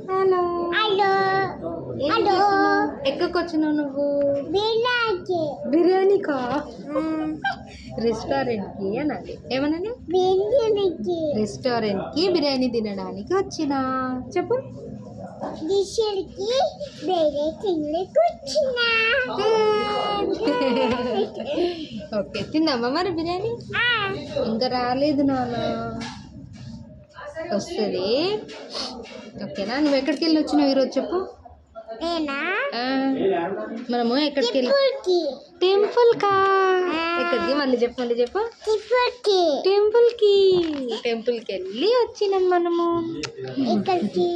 Hello hello hello ఎక్కడికి వచ్చినావు నువ్వు? బిర్యానీ బిర్యానీకా? రెస్టారెంట్కి అన్నది. ఏమన్నా? బిర్యానీకి రెస్టారెంట్కి బిర్యానీ తినడానికి వచ్చినా. చెప్పు. డిషర్కి వేరే తినలేక వచ్చినా. ఓకే, తిందామా మరి బిర్యానీ? ఇంకా రాలేదు నాన్న, వస్తుంది. ఓకేనా? నువ్వు ఎక్కడికి వెళ్ళి వచ్చినావు ఈరోజు చెప్పు. నేనా మనము ఎక్కడికి వెళ్ళి? టెంపుల్ టెంపుల్ కా? ఎక్కడికి? మళ్ళీ చెప్పు, మళ్ళీ చెప్పు. టెంపుల్ కి టెంపుల్కి వెళ్ళి వచ్చినాం మనము. ఇక్కడికి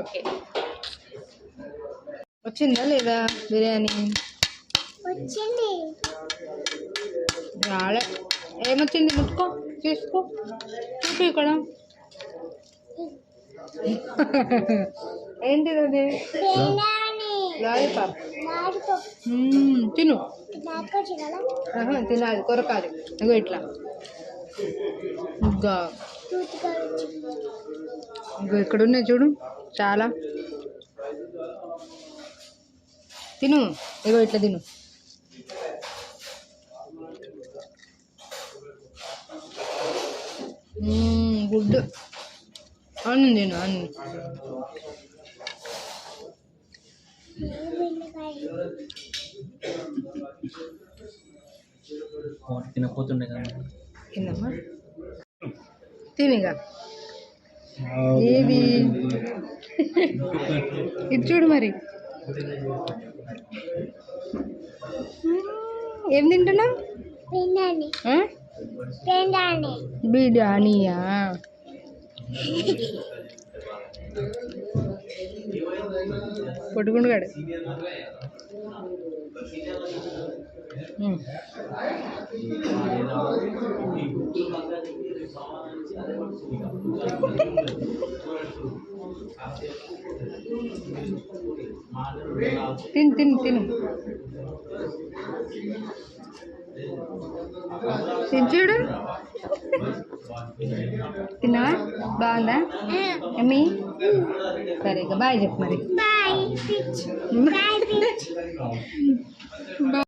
ఓకే, వచ్చిందా లేదా బిర్యానీ? వచ్చింది. రాలే. ఏమొచ్చింది? ముట్టుకో, తీసుకో, చూపి ఇక్కడ. ఏంటిది అది? బిర్యానీ లాలీపాప్. లాలీపాప్ తిను. నాకు చిన్న తినాలి, కొరకాలి. ఇగో ఇట్లా. ఇంకా ఇగో ఇక్కడ ఉన్నాయి చూడు, చాలా. తిను, ఇగో ఇట్లా తిను. గుడ్. అన్ను తిను, అన్ను. తినపోతుండే కదా. తినమ్మా, తినిగా. ఏది? ఇది చూడు మరి. ఏం తింటున్నావు? బిర్యానీ బిర్యానీ బిర్యానీయా? కొట్టుకుండు కాడు. తిను తిను తిను తిను చూడు. తిన్నావా? బాగుందా? ఎమ్మి? సరే, ఇక బాయ్ చెప్పు మరి. బాయ్.